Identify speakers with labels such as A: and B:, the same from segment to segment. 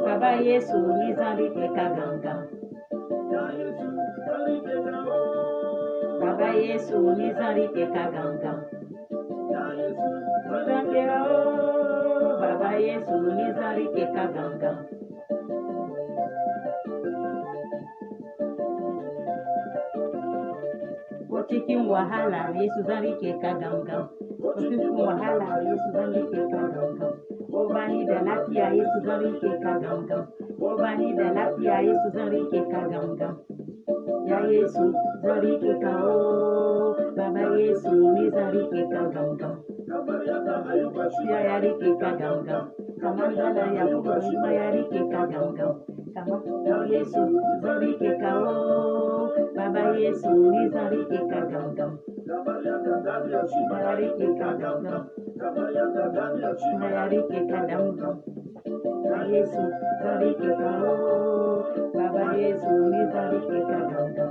A: Baba Yesu nizali kekaganga. Baba Yesu nizali kekaganga. Baba Yesu nizali kekaganga. Kotikin wahala Yesu zali kekaganga. Kotikin wahala Yesu zali kekaganga. Obani da lafiya Yesu zali kekaganga. Obani da lafiya Yesu zali kekaganga. Ya Yesu zali kekao. Baba Yesu nizali kekaganga. Ya yari kekaganga. Kamandala ya kuba yari kekaganga. Ya Yesu zali kekao. Baba Yesu nizali kekaganga. Yari kekaganga. Yari kekaganga. Ya Yesu zali kekao. Baba Yesu nizali kekaganga.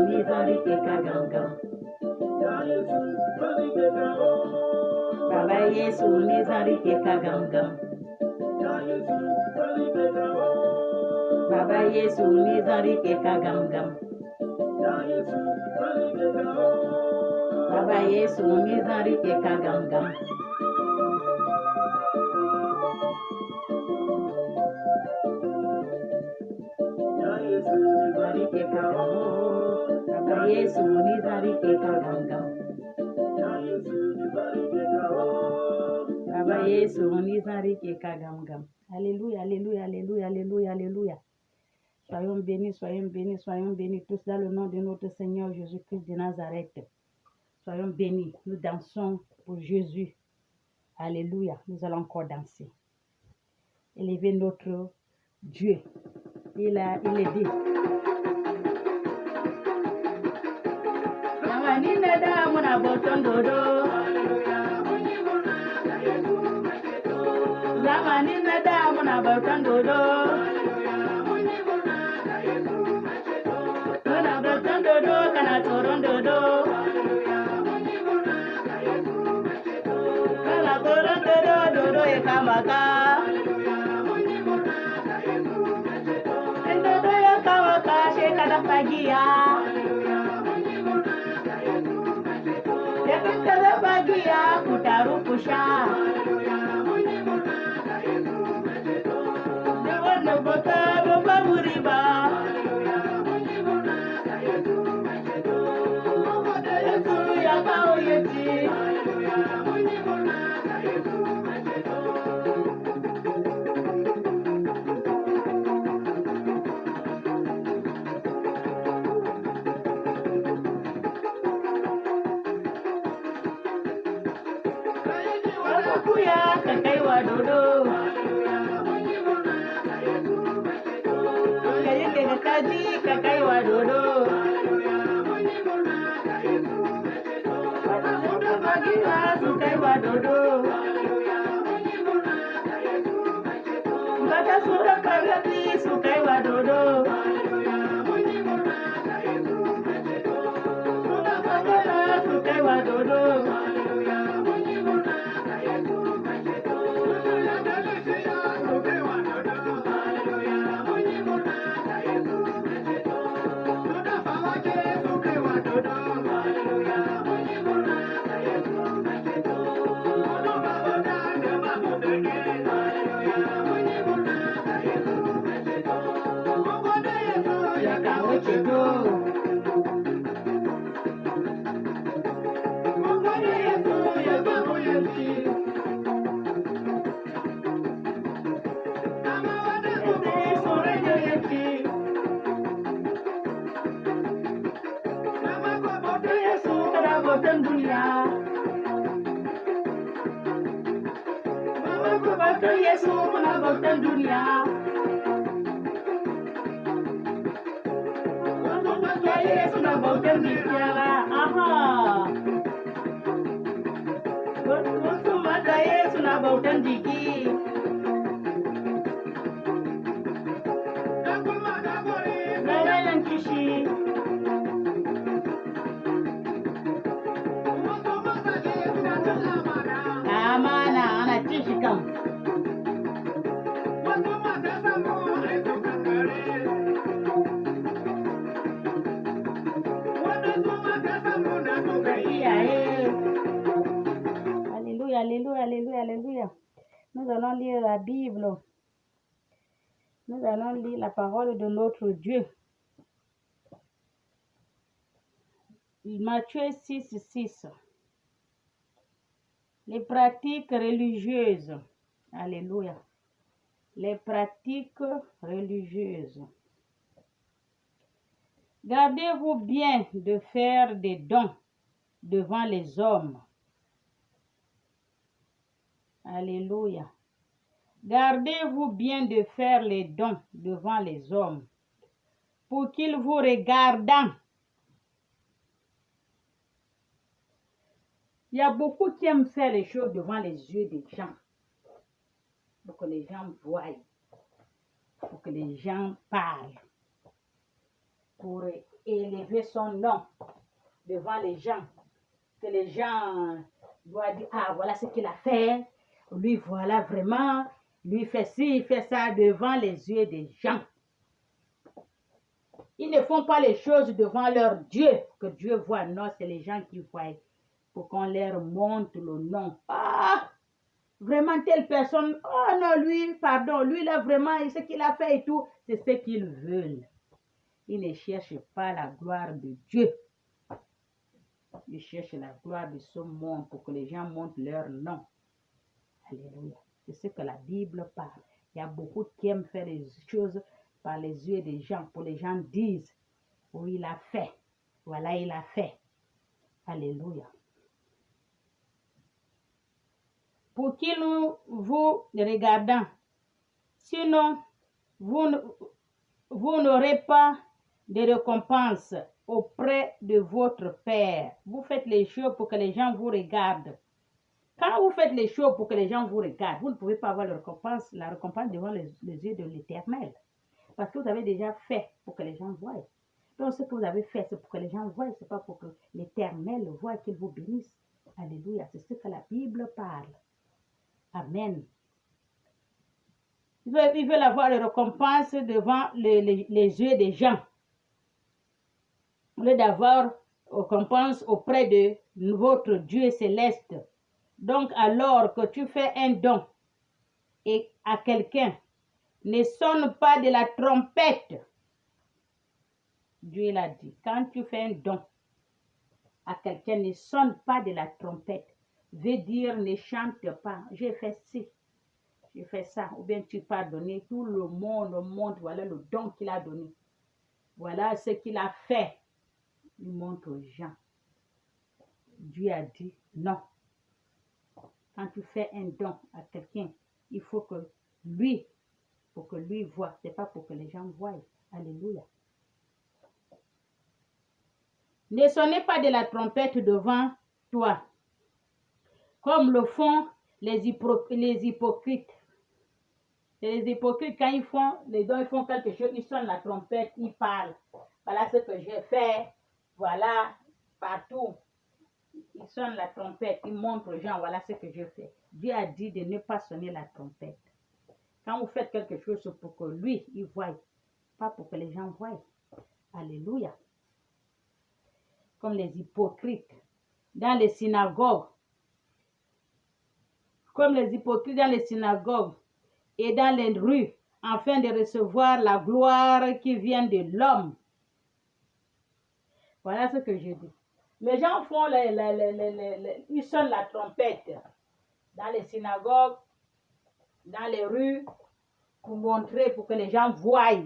A: Nizali kekaganga. Baba Yesu nizali kekaganga. Baba Yesu nizali kekaganga. Baba Yesu nizali kekaganga. Baba Yesu nizali kekaganga. Baba Yesu nizali kekaganga. Alléluia, alléluia, alléluia, alléluia, alléluia. Soyons bénis, soyons bénis, soyons bénis tous dans le nom de notre Seigneur Jésus-Christ de Nazareth. Soyons bénis, nous dansons pour Jésus. Alléluia, nous allons encore danser. Élever notre Dieu. Il est dit. Yamanina muna boton dodo. Yamanina muna boton dodo. Muna boton dodo kana toron dodo. Kana toron dodo dodo ekamaka. Dodo ekamaka shekada pagia. Yakutala bagia kutaru kusha. Dewana bota baba muriba. Yesu yakao yeti. Kuya kakai wadodo. Kaya kekakaji kakai wadodo. Bagiwa sukai wadodo. Bata sura kagati sukai wadodo. Sura kagana sukai wadodo. Baka Yesu kuna bautan dunia. Baka Yesu na bautan dunia. Aha. Baka Yesu na bautan jiki. Lalayan kishi. Amana, ana kishi kam. Alléluia, alléluia, alléluia, alléluia. Nous allons lire la Bible. Nous allons lire la parole de notre Dieu. Matthieu 6, 6. Les pratiques religieuses. Alléluia. Les pratiques religieuses. Gardez-vous bien de faire des dons devant les hommes. Alléluia. Gardez-vous bien de faire les dons devant les hommes pour qu'ils vous regardent. Il y a beaucoup qui aiment faire les choses devant les yeux des gens. Pour que les gens voient. Pour que les gens parlent. Pour élever son nom devant les gens. Que les gens doivent dire, ah voilà ce qu'il a fait. Lui voilà vraiment. Lui fait ci, il fait ça devant les yeux des gens. Ils ne font pas les choses devant leur Dieu. Que Dieu voit. Non, c'est les gens qui voient. Pour qu'on leur montre le nom. Ah! Vraiment telle personne. Oh non, lui, pardon. Lui là vraiment, ce qu'il a fait et tout. C'est ce qu'ils veulent. Ils ne cherchent pas la gloire de Dieu. Ils cherchent la gloire de ce monde pour que les gens montrent leur nom. Alléluia. C'est ce que la Bible parle. Il y a beaucoup qui aiment faire les choses par les yeux des gens. Pour les gens disent, oui, il a fait. Voilà, il a fait. Alléluia. Pour qu'ils vous regardent. Sinon, vous n'aurez pas de récompense auprès de votre Père. Vous faites les choses pour que les gens vous regardent. Quand vous faites les choses pour que les gens vous regardent, vous ne pouvez pas avoir la récompense devant les yeux de l'Éternel. Parce que vous avez déjà fait pour que les gens voient. Donc ce que vous avez fait, c'est pour que les gens voient, ce n'est pas pour que l'Éternel voie, qu'il vous bénisse. Alléluia, c'est ce que la Bible parle. Amen. Ils veulent avoir la récompense devant les yeux des gens. Au lieu d'avoir récompense auprès de votre Dieu céleste. Donc, alors que tu fais un don et à quelqu'un, ne sonne pas de la trompette. Dieu l'a dit. Quand tu fais un don à quelqu'un, ne sonne pas de la trompette. Veut dire ne chante pas. J'ai fait ci. J'ai fait ça. Ou bien tu peux donner. Tout le monde montre. Voilà le don qu'il a donné. Voilà ce qu'il a fait. Il montre aux gens. Dieu a dit non. Quand tu fais un don à quelqu'un, il faut que lui, pour que lui voie. Ce n'est pas pour que les gens voient. Alléluia. Ne sonnez pas de la trompette devant toi, comme le font les hypocrites. Et les hypocrites, quand ils font les dons, ils font quelque chose, ils sonnent la trompette, ils parlent. Voilà ce que j'ai fait. Voilà, partout. Ils sonnent la trompette, ils montrent aux gens, voilà ce que je fais. Dieu a dit de ne pas sonner la trompette. Quand vous faites quelque chose, c'est pour que lui, il voie, pas pour que les gens voient. Alléluia. Comme les hypocrites dans les synagogues. Comme les hypocrites dans les synagogues et dans les rues, afin de recevoir la gloire qui vient de l'homme. Voilà ce que je dis. Les gens font ils sonnent la trompette dans les synagogues, dans les rues, pour montrer, pour que les gens voient,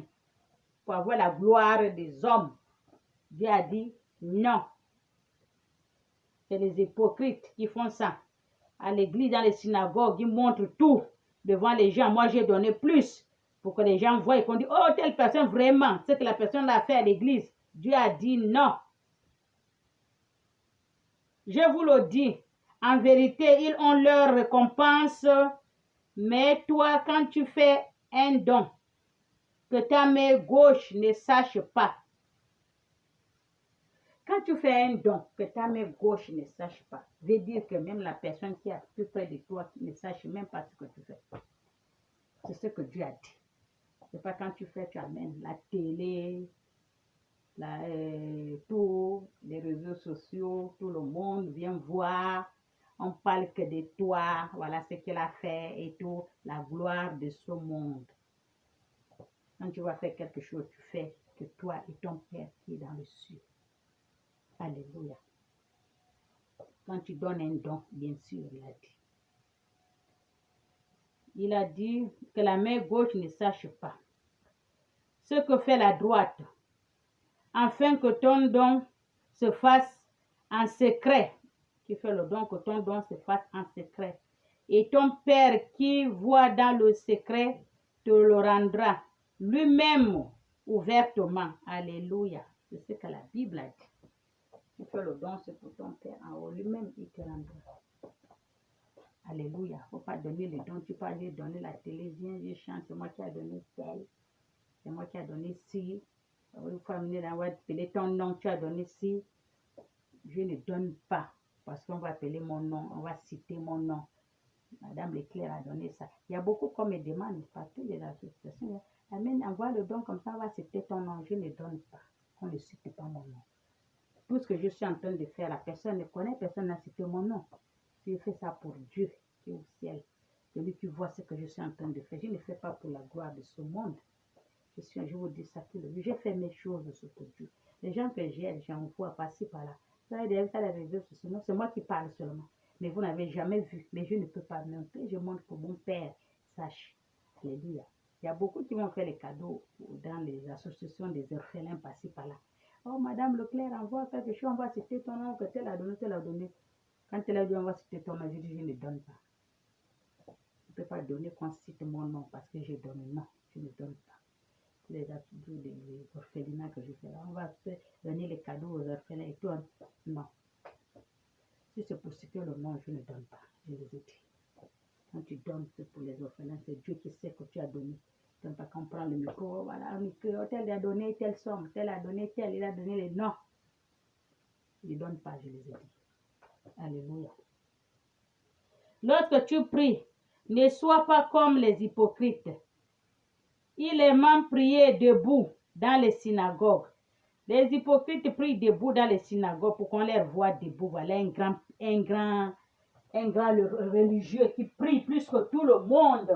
A: pour avoir la gloire des hommes. Dieu a dit non. C'est les hypocrites qui font ça. À l'église, dans les synagogues, ils montrent tout. devant les gens. Moi, j'ai donné plus pour que les gens voient et qu'on dise, oh, telle personne, vraiment, ce que la personne l'a fait à l'église. Dieu a dit non. Je vous le dis, en vérité, ils ont leur récompense, mais toi, quand tu fais un don, que ta main gauche ne sache pas. Quand tu fais un don, que ta main gauche ne sache pas, veut dire que même la personne qui est plus près de toi, qui ne sache même pas ce que tu fais. C'est ce que Dieu a dit. C'est pas quand tu fais, tu amènes la télé, tous les réseaux sociaux, tout le monde vient voir. On parle que de toi, voilà ce qu'il a fait et tout, la gloire de ce monde. Quand tu vas faire quelque chose, tu fais que toi et ton Père qui est dans le ciel. Alléluia. Quand tu donnes un don, bien sûr, il a dit. Il a dit que la main gauche ne sache pas ce que fait la droite, afin que ton don se fasse en secret. Tu fais le don, que ton don se fasse en secret. Et ton Père qui voit dans le secret te le rendra lui-même ouvertement. Alléluia. C'est ce que la Bible a dit. Tu fais le don, c'est pour ton Père en haut. Lui-même, il te rendra. Alléluia. Il ne faut pas donner les dons. Tu peux aller donner la télé. Viens, je chante. C'est moi qui ai donné tel. C'est moi qui ai donné ci. Il faut amener la voix, appeler ton nom. Tu as donné ci. Je ne donne pas. Parce qu'on va appeler mon nom. On va citer mon nom. Madame Leclerc a donné ça. Il y a beaucoup comme me demandent partout les associations. Amen, envoie le don comme ça, on va citer ton nom. Je ne donne pas. On ne cite pas mon nom. Tout ce que je suis en train de faire, la personne ne connaît, personne n'a cité mon nom. Je fais ça pour Dieu qui est au ciel. Celui qui voit ce que je suis en train de faire. Je ne fais pas pour la gloire de ce monde. Je vous dis ça tout le jour. Je fais mes choses pour Dieu. Les gens que j'ai, j'envoie passer par là. Ça les réseaux sociaux. C'est moi qui parle seulement. Mais vous n'avez jamais vu. Mais je ne peux pas montrer. Je montre pour mon Père sache. Alléluia. Il y a beaucoup qui m'ont fait les cadeaux dans les associations des orphelins passés par là. Oh, Madame Leclerc, envoie quelque chose, on va citer ton nom, que tel a donné, tel a donné. Quand elle a dit, on va citer ton nom, je dis, je ne donne pas. Je ne peux pas donner qu'on cite mon nom parce que je donne. Non, je ne donne pas. Les orphelinats que je fais là, on va donner les cadeaux aux orphelins et tout. Non. Si c'est pour citer le nom, je ne donne pas. Je les ai dit. Quand tu donnes, c'est pour les orphelins. C'est Dieu qui sait que tu as donné. Tu ne peux pas qu'on prend le micro. Voilà, le micro. Tel a donné telle somme. Tel a donné tel. Il a donné les noms. Il ne donne pas, je les ai dit. Alléluia. Lorsque tu pries, ne sois pas comme les hypocrites. Ils aiment prier debout dans les synagogues. Les hypocrites prient debout dans les synagogues pour qu'on les voit debout. Voilà un grand religieux qui prie plus que tout le monde.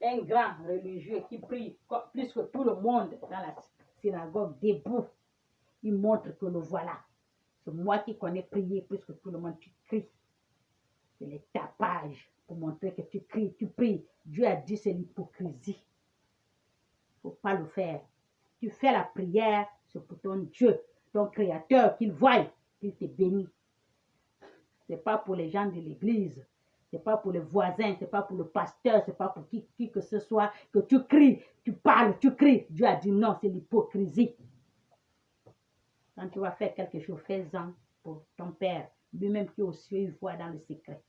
A: Un grand religieux qui prie plus que tout le monde dans la synagogue debout. Il montre que le voilà. C'est moi qui connais prier plus que tout le monde. Tu cries. C'est les tapages pour montrer que tu cries, tu pries. Dieu a dit c'est l'hypocrisie. Il ne faut pas le faire. Tu fais la prière, c'est pour ton Dieu, ton Créateur, qu'il voie, qu'il te bénisse. Ce n'est pas pour les gens de l'église, ce n'est pas pour les voisins, ce n'est pas pour le pasteur, ce n'est pas pour qui que ce soit, que tu cries, tu parles, tu cries. Dieu a dit non, c'est l'hypocrisie. Quand tu vas faire quelque chose, fais-en pour ton Père, lui-même qui est aux cieux, il voit dans le secret.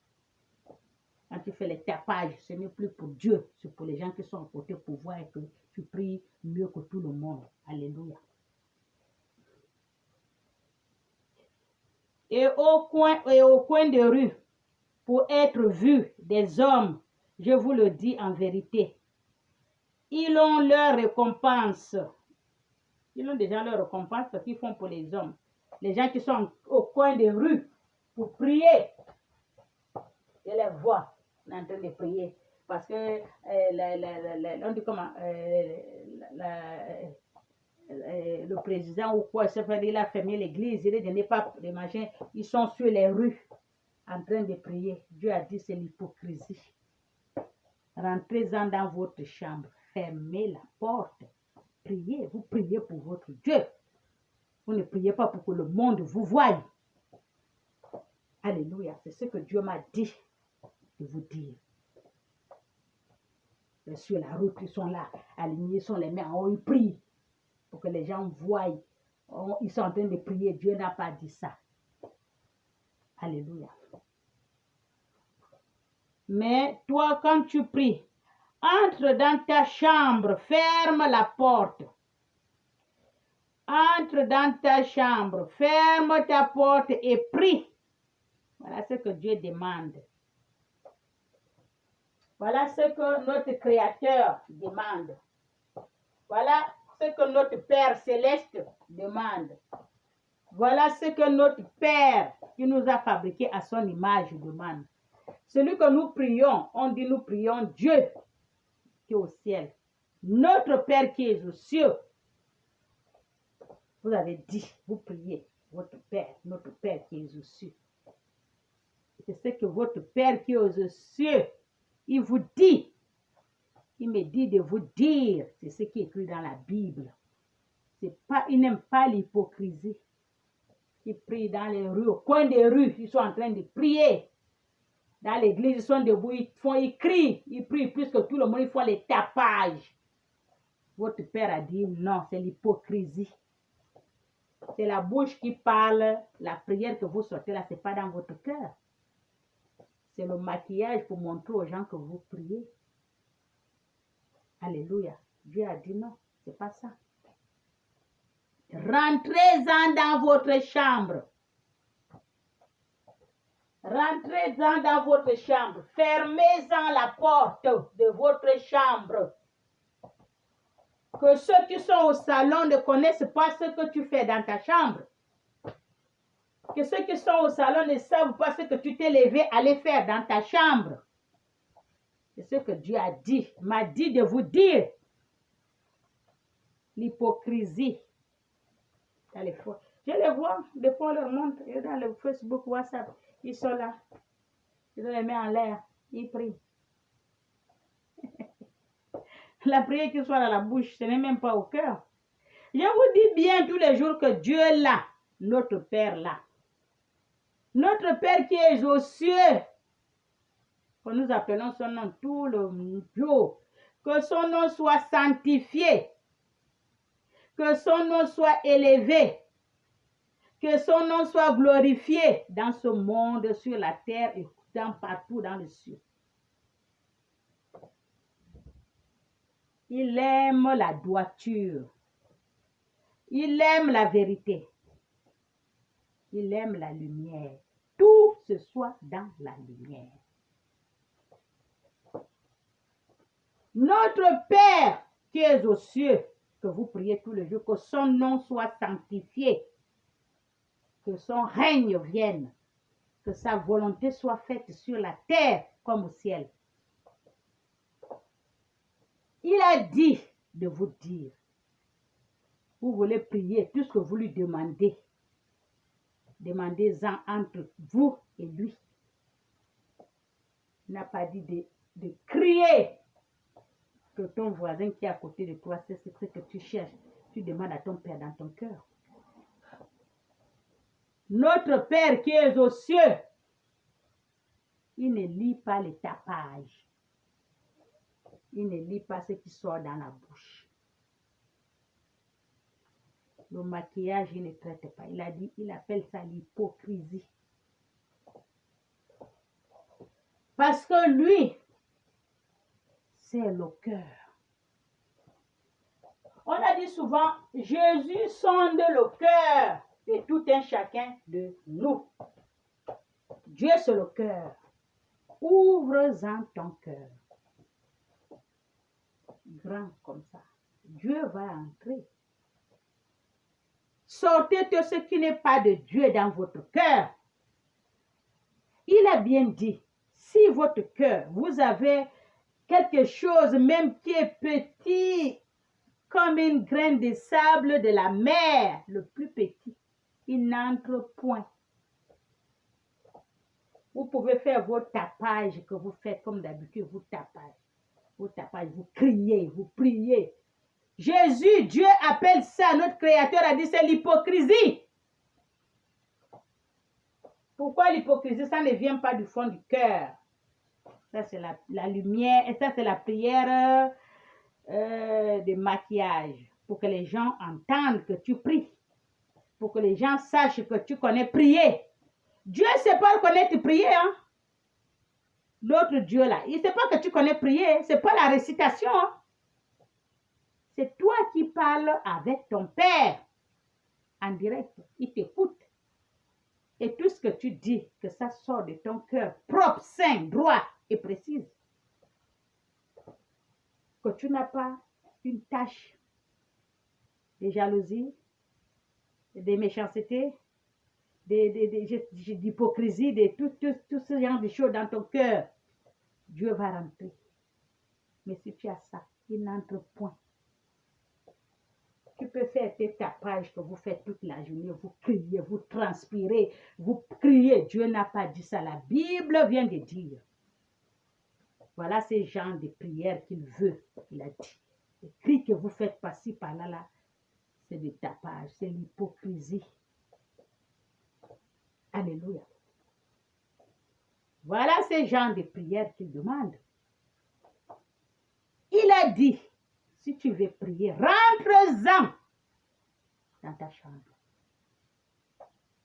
A: Quand tu fais les tapages, ce n'est plus pour Dieu, c'est pour les gens qui sont à côté pour voir que tu pries mieux que tout le monde. Alléluia. Et au coin de rue, pour être vu des hommes, je vous le dis en vérité, ils ont leur récompense. Ils ont déjà leur récompense parce qu'ils font pour les hommes. Les gens qui sont au coin de rue pour prier, je les vois en train de prier. Parce que on dit comment, le président ou quoi, il a fermé l'église, il n'est pas de machin, ils sont sur les rues en train de prier. Dieu a dit c'est l'hypocrisie. Rentrez-en dans votre chambre, fermez la porte, priez, vous priez pour votre Dieu. Vous ne priez pas pour que le monde vous voie. Alléluia, c'est ce que Dieu m'a dit de vous dire. Et sur la route, ils sont là, alignés, ils sont les mains en haut, ils prient pour que les gens voient. Ils sont en train de prier. Dieu n'a pas dit ça. Alléluia. Mais toi, quand tu pries, entre dans ta chambre, ferme la porte. Entre dans ta chambre, ferme ta porte et prie. Voilà ce que Dieu demande. Voilà ce que notre Créateur demande. Voilà ce que notre Père céleste demande. Voilà ce que notre Père qui nous a fabriqués à son image demande. Celui que nous prions, on dit nous prions Dieu qui est au ciel. Notre Père qui est aux cieux. Vous avez dit, vous priez votre Père, notre Père qui est aux cieux. C'est ce que votre Père qui est aux cieux, il vous dit. Il me dit de vous dire, c'est ce qui est écrit dans la Bible. Il n'aime pas l'hypocrisie. Ils prient dans les rues, au coin des rues, ils sont en train de prier. Dans l'église, ils sont debout, ils crient, ils prient plus que tout le monde, ils font les tapages. Votre Père a dit non, c'est l'hypocrisie. C'est la bouche qui parle, la prière que vous sortez là, ce n'est pas dans votre cœur. C'est le maquillage pour montrer aux gens que vous priez. Alléluia. Dieu a dit non, ce n'est pas ça. Rentrez-en dans votre chambre. Rentrez-en dans votre chambre. Fermez-en la porte de votre chambre. Que ceux qui sont au salon ne connaissent pas ce que tu fais dans ta chambre. Que ceux qui sont au salon ne savent pas ce que tu t'es levé à aller faire dans ta chambre. C'est ce que Dieu a dit, m'a dit de vous dire. L'hypocrisie. Je les vois, des fois on leur montre, dans le Facebook, WhatsApp, ils sont là. Ils ont les mains en l'air, ils prient. La prière qui soit dans la bouche, ce n'est même pas au cœur. Je vous dis bien tous les jours que Dieu est là, notre Père là. Notre Père qui est aux cieux, que nous appelons son nom tout le jour, que son nom soit sanctifié, que son nom soit élevé, que son nom soit glorifié dans ce monde, sur la terre et partout dans les cieux. Il aime la droiture. Il aime la vérité. Il aime la lumière. Tout ce soit dans la lumière. Notre Père qui est aux cieux, que vous priez tous les jours, que son nom soit sanctifié, que son règne vienne, que sa volonté soit faite sur la terre comme au ciel. Il a dit de vous dire, vous voulez prier, tout ce que vous lui demandez, demandez-en entre vous et lui. Il n'a pas dit de crier que ton voisin qui est à côté de toi, c'est ce que tu cherches. Tu demandes à ton Père dans ton cœur. Notre Père qui est aux cieux, il ne lit pas les tapages. Il ne lit pas ce qui sort dans la bouche. Le maquillage, il ne traite pas. Il a dit, il appelle ça l'hypocrisie. Parce que lui, c'est le cœur. On a dit souvent, Jésus sonde le cœur de tout un chacun de nous. Dieu, c'est le cœur. Ouvre-en ton cœur. Grand comme ça. Dieu va entrer. Sortez tout ce qui n'est pas de Dieu dans votre cœur. Il a bien dit, si votre cœur, vous avez quelque chose même qui est petit, comme une graine de sable de la mer, le plus petit, il n'entre point. Vous pouvez faire vos tapages que vous faites comme d'habitude, vous tapez. Vous tapez, vous criez, vous priez. Jésus, Dieu appelle ça, notre Créateur a dit, c'est l'hypocrisie. Pourquoi l'hypocrisie? Ça ne vient pas du fond du cœur. Ça, c'est la lumière. Et ça, c'est la prière de maquillage. Pour que les gens entendent que tu pries. Pour que les gens sachent que tu connais prier. Dieu ne sait pas connaître prier, hein. L'autre Dieu là, il ne sait pas que tu connais prier. Ce n'est pas la récitation, hein. C'est toi qui parles avec ton Père en direct. Il t'écoute. Et tout ce que tu dis, que ça sort de ton cœur propre, sain, droit et précis. Que tu n'as pas une tâche de jalousie, de méchanceté, d'hypocrisie, de tout ce genre de choses dans ton cœur. Dieu va rentrer. Mais si tu as ça, il n'entre point. Tu peux faire tes tapages que vous faites toute la journée, vous criez, vous transpirez, vous criez. Dieu n'a pas dit ça. La Bible vient de dire. Voilà ces genres de prières qu'il veut. Il a dit. Les cris que vous faites par-ci, par-là, là, c'est du tapage, c'est l'hypocrisie. Alléluia. Voilà ces genres de prières qu'il demande. Il a dit, si tu veux prier, rentre-en dans ta chambre.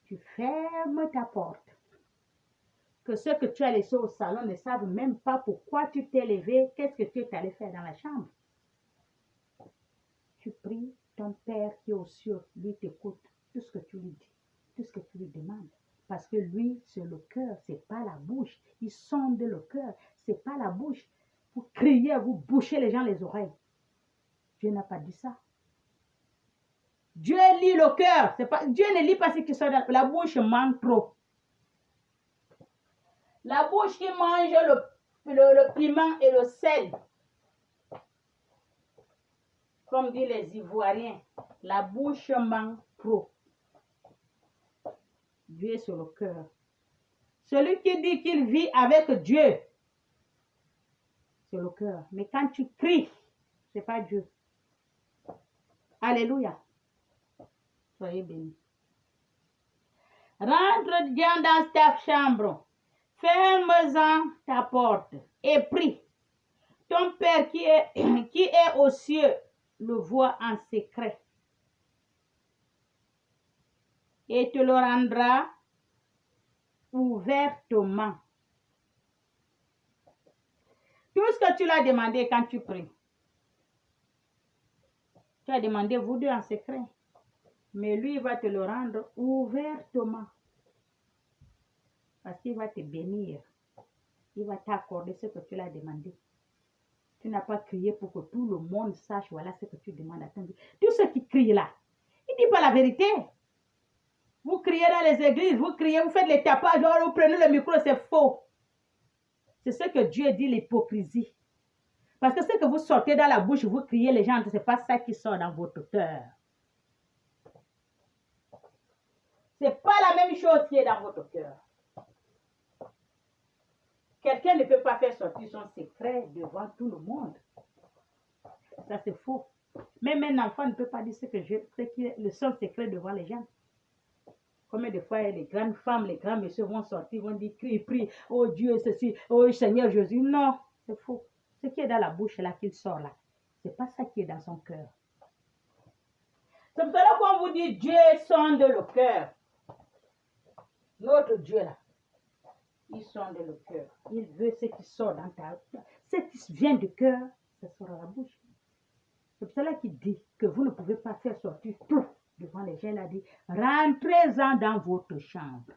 A: Tu fermes ta porte. Que ceux que tu as laissés au salon ne savent même pas pourquoi tu t'es levé, qu'est-ce que tu es allé faire dans la chambre. Tu pries, ton Père qui est aux cieux, lui t'écoute, tout ce que tu lui dis, tout ce que tu lui demandes. Parce que lui, c'est le cœur, c'est pas la bouche. Il sonde le cœur, c'est pas la bouche. Vous criez, vous bouchez les gens les oreilles. Dieu n'a pas dit ça. Dieu lit le cœur. Dieu ne lit pas ce qui sort de la bouche, mange trop. La bouche qui mange le piment et le sel. Comme disent les Ivoiriens, la bouche mange trop. Dieu est sur le cœur. Celui qui dit qu'il vit avec Dieu, c'est le cœur. Mais quand tu cries, ce n'est pas Dieu. Alléluia. Soyez bénis. Rentre bien dans ta chambre. Ferme-en ta porte et prie. Ton Père qui est aux cieux le voit en secret. Et te le rendra ouvertement. Tout ce que tu l'as demandé quand tu pries. Tu as demandé vous deux en secret. Mais lui, il va te le rendre ouvertement. Parce qu'il va te bénir. Il va t'accorder ce que tu l'as demandé. Tu n'as pas crié pour que tout le monde sache, voilà ce que tu demandes à ton Dieu. Tous ceux qui crient là, ils ne disent pas la vérité. Vous criez dans les églises, vous criez, vous faites les tapages, vous prenez le micro, c'est faux. C'est ce que Dieu dit, l'hypocrisie. Parce que ce que vous sortez dans la bouche, vous criez les gens, ce n'est pas ça qui sort dans votre cœur. Ce n'est pas la même chose qui est dans votre cœur. Quelqu'un ne peut pas faire sortir son secret devant tout le monde. Ça, c'est faux. Même un enfant ne peut pas dire ce qui est le seul secret devant les gens. Combien de fois les grandes femmes, les grands messieurs vont sortir, vont dire, crie, prie, oh Dieu, ceci, oh Seigneur Jésus. Non, c'est faux. Ce qui est dans la bouche là, qu'il sort là, ce n'est pas ça qui est dans son cœur. C'est pour cela qu'on vous dit, Dieu sonde le cœur. Notre Dieu là, il sonde le cœur. Il veut ce qui sort dans ta... Ce qui vient du cœur, ça sort à la bouche. C'est pour cela qu'il dit que vous ne pouvez pas faire sortir tout devant les gens. Il a dit, rentrez-en dans votre chambre.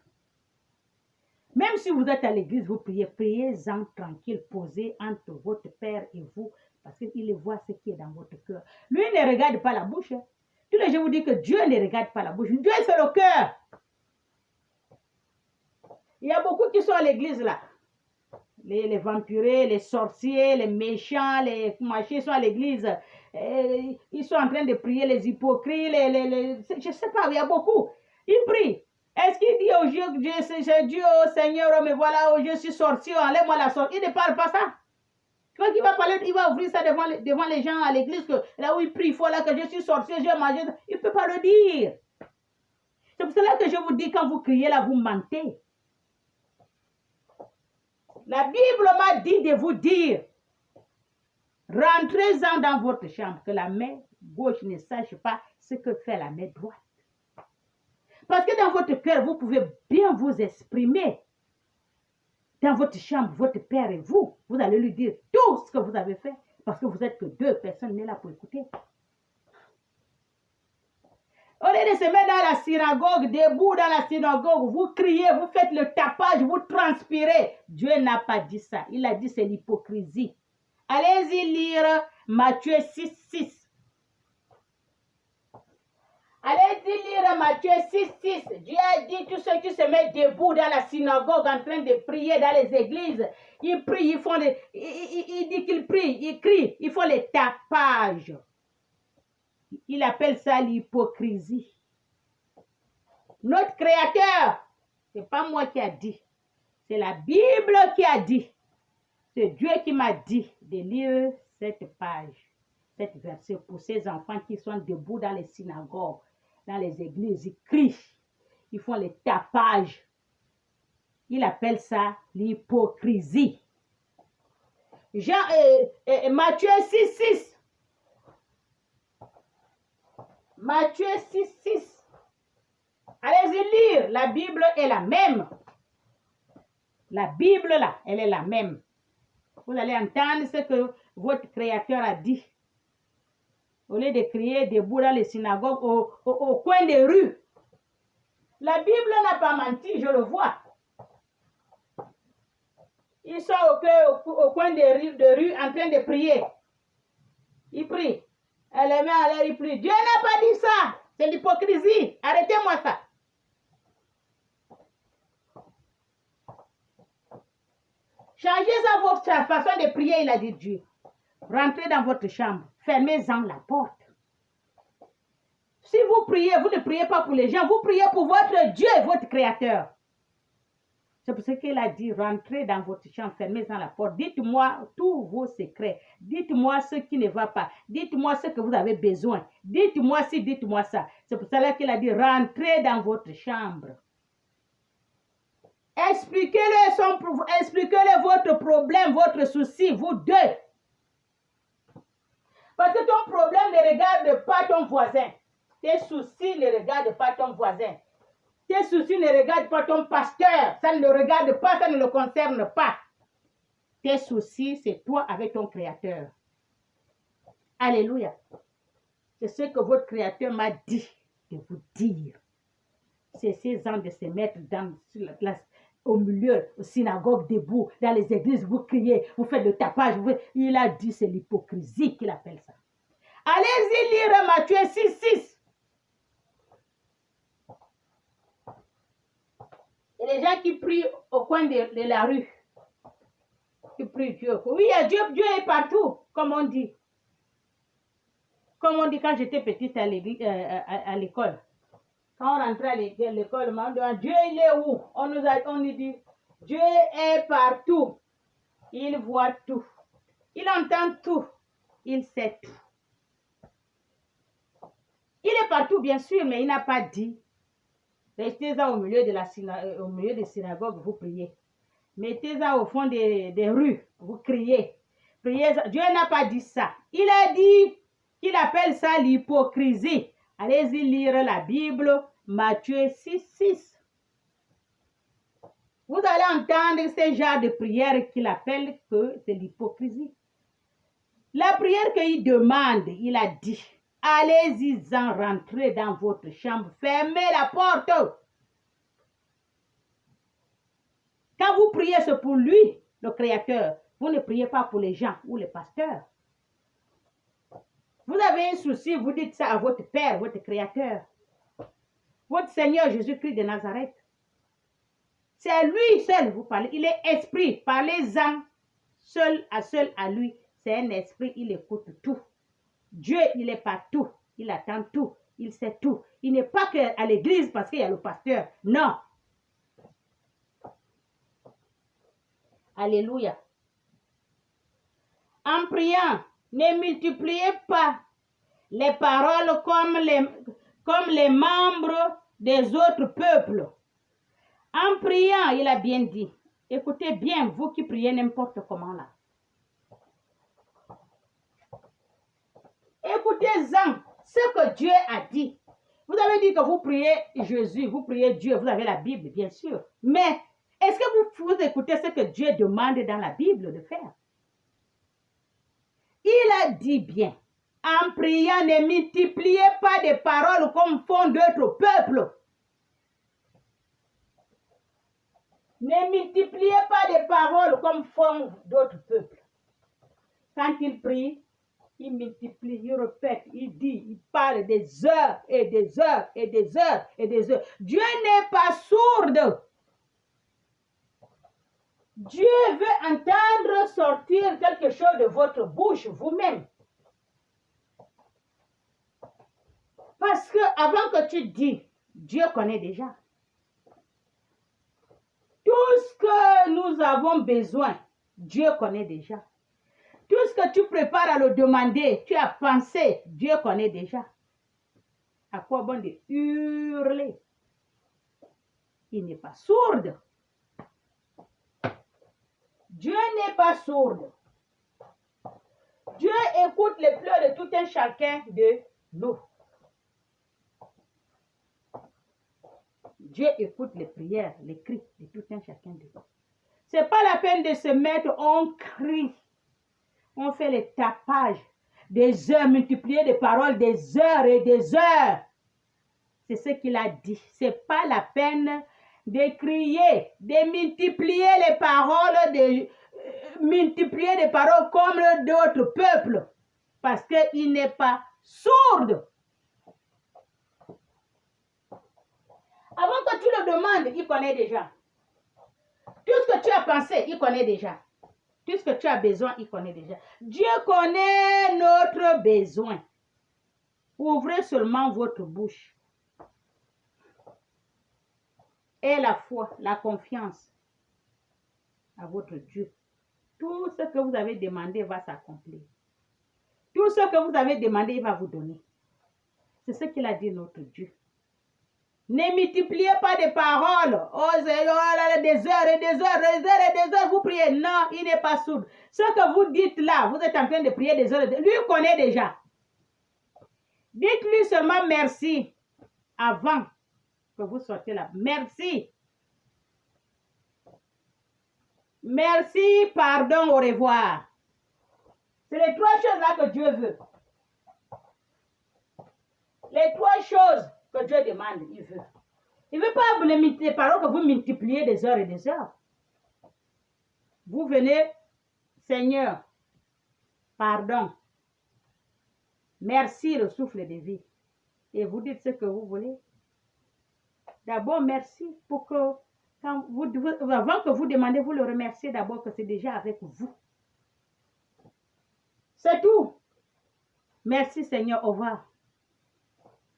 A: Même si vous êtes à l'église, vous priez, priez-en tranquille, posez entre votre Père et vous, parce qu'il voit ce qui est dans votre cœur. Lui ne regarde pas la bouche. Tous les jours, vous dites que Dieu ne regarde pas la bouche. Dieu, c'est le cœur. Il y a beaucoup qui sont à l'église là. Les vampirés, les sorciers, les méchants, les machins sont à l'église. Ils sont en train de prier, les hypocrites, je ne sais pas, il y a beaucoup. Ils prient. Est-ce qu'il dit au Dieu, c'est Dieu, oh Seigneur, oh, mais voilà, oh, je suis sorcier, enlève-moi la sortie. Il ne parle pas ça. Tu vois qu'il va parler, il va ouvrir ça devant les gens à l'église, que là où il prie, il faut là que je suis sorcier, j'ai mangé. Il ne peut pas le dire. C'est pour cela que je vous dis, quand vous criez là, vous mentez. La Bible m'a dit de vous dire, rentrez-en dans votre chambre, que la main gauche ne sache pas ce que fait la main droite. Parce que dans votre cœur, vous pouvez bien vous exprimer. Dans votre chambre, votre père et vous, vous allez lui dire tout ce que vous avez fait, parce que vous n'êtes que deux personnes nées là pour écouter. Au lieu de se mettre dans la synagogue, debout dans la synagogue, vous criez, vous faites le tapage, vous transpirez. Dieu n'a pas dit ça. Il a dit c'est l'hypocrisie. Allez-y lire Matthieu 6, 6. Allez-y lire Matthieu 6, 6. Dieu a dit tous ceux qui se mettent debout dans la synagogue en train de prier dans les églises, ils prient, ils font il dit qu'ils prient, ils crient, ils font les tapages. Il appelle ça l'hypocrisie. Notre Créateur, ce n'est pas moi qui a dit, c'est la Bible qui a dit. C'est Dieu qui m'a dit de lire cette page, cette verset pour ces enfants qui sont debout dans les synagogues, dans les églises, ils crient, ils font les tapages. Il appelle ça l'hypocrisie. Matthieu 6, 6. Matthieu 6, 6. Allez-y lire, la Bible est la même. La Bible là, elle est la même. Vous allez entendre ce que votre Créateur a dit. Au lieu de crier debout dans les synagogues, au coin des rues. La Bible n'a pas menti, je le vois. Ils sont au coin des rues en train de prier. Ils prient. Elle les met à l'air, ils prient. Dieu n'a pas dit ça. C'est l'hypocrisie. Arrêtez-moi ça. Changez ça votre façon de prier, il a dit Dieu. Rentrez dans votre chambre. Fermez-en la porte. Si vous priez, vous ne priez pas pour les gens, vous priez pour votre Dieu, votre Créateur. C'est pour ça qu'il a dit, rentrez dans votre chambre, fermez-en la porte. Dites-moi tous vos secrets. Dites-moi ce qui ne va pas. Dites-moi ce que vous avez besoin. Dites-moi ci, dites-moi ça. C'est pour ça qu'il a dit, rentrez dans votre chambre. Expliquez-le votre problème, votre souci, vous deux. Parce que ton problème ne regarde pas ton voisin. Tes soucis ne regardent pas ton voisin. Tes soucis ne regardent pas ton pasteur. Ça ne le regarde pas, ça ne le concerne pas. Tes soucis, c'est toi avec ton Créateur. Alléluia. C'est ce que votre Créateur m'a dit de vous dire. Cessez-en de se mettre sur la place, au milieu, aux synagogues, debout, dans les églises, vous criez, vous faites le tapage. Il a dit, c'est l'hypocrisie qu'il appelle ça. Allez-y lire Matthieu 6, 6. Il y a des gens qui prient au coin de la rue. Qui prient Dieu. Oui, Dieu est partout, comme on dit. Comme on dit quand j'étais petite à l'école. Quand on rentrait à l'école, on demande, Dieu il est où? On nous dit, Dieu est partout. Il voit tout. Il entend tout. Il sait tout. Il est partout, bien sûr, mais il n'a pas dit. Restez-en au milieu des synagogues, vous priez. Mettez-en au fond des rues, vous criez. Priez. Dieu n'a pas dit ça. Il a dit qu'il appelle ça l'hypocrisie. Allez-y lire la Bible, Matthieu 6, 6. Vous allez entendre ce genre de prière qu'il appelle que c'est l'hypocrisie. La prière qu'il demande, il a dit, allez-y-en, rentrez dans votre chambre, fermez la porte. Quand vous priez, c'est pour lui, le Créateur. Vous ne priez pas pour les gens ou les pasteurs. Vous avez un souci, vous dites ça à votre Père, votre Créateur. Votre Seigneur Jésus-Christ de Nazareth. C'est à lui seul vous parlez. Il est esprit. Parlez-en seul à lui. C'est un esprit, il écoute tout. Dieu, il est partout. Il attend tout. Il sait tout. Il n'est pas qu'à l'église parce qu'il y a le pasteur. Non. Alléluia. En priant, ne multipliez pas les paroles comme les membres des autres peuples. En priant, il a bien dit, Écoutez bien, vous qui priez n'importe comment là. Écoutez-en ce que Dieu a dit. Vous avez dit que vous priez Jésus, vous priez Dieu, vous avez la Bible, bien sûr. Mais est-ce que vous écoutez ce que Dieu demande dans la Bible de faire? Il a dit bien, en priant, ne multipliez pas des paroles comme font d'autres peuples. Ne multipliez pas des paroles comme font d'autres peuples. Quand il prie, il multiplie, il répète, il dit, il parle des heures et des heures et des heures et des heures. Dieu n'est pas sourd. Dieu veut entendre sortir quelque chose de votre bouche vous-même. Parce que avant que tu dis, Dieu connaît déjà. Tout ce que nous avons besoin, Dieu connaît déjà. Tout ce que tu prépares à le demander, tu as pensé, Dieu connaît déjà. À quoi bon de hurler? Il n'est pas sourd. Dieu n'est pas sourd. Dieu écoute les pleurs de tout un chacun de nous. Dieu écoute les prières, les cris de tout un chacun de nous. Ce n'est pas la peine de se mettre, on crie. On fait les tapages, des heures, multiplier des paroles, des heures et des heures. C'est ce qu'il a dit. Ce n'est pas la peine de crier, de multiplier les paroles, de multiplier des paroles comme d'autres peuples. Parce qu'il n'est pas sourd. Avant que tu le demandes, il connaît déjà. Tout ce que tu as pensé, il connaît déjà. Tout ce que tu as besoin, il connaît déjà. Dieu connaît notre besoin. Ouvrez seulement votre bouche. Et la foi, la confiance à votre Dieu. Tout ce que vous avez demandé va s'accomplir. Tout ce que vous avez demandé, il va vous donner. C'est ce qu'il a dit notre Dieu. Ne multipliez pas de paroles. Oh, des heures et des heures et des heures et des heures, vous priez. Non, il n'est pas sourd. Ce que vous dites là, vous êtes en train de prier des heures. Lui connaît déjà. Dites-lui seulement merci avant que vous sortez là. Merci. Merci, pardon, au revoir. C'est les trois choses là que Dieu veut. Les trois choses que Dieu demande, il veut. Il ne veut pas les paroles que vous multipliez des heures et des heures. Vous venez, Seigneur, pardon, merci le souffle de vie. Et vous dites ce que vous voulez. D'abord, merci pour que, avant que vous demandez, vous le remerciez d'abord que c'est déjà avec vous. C'est tout. Merci Seigneur, au revoir.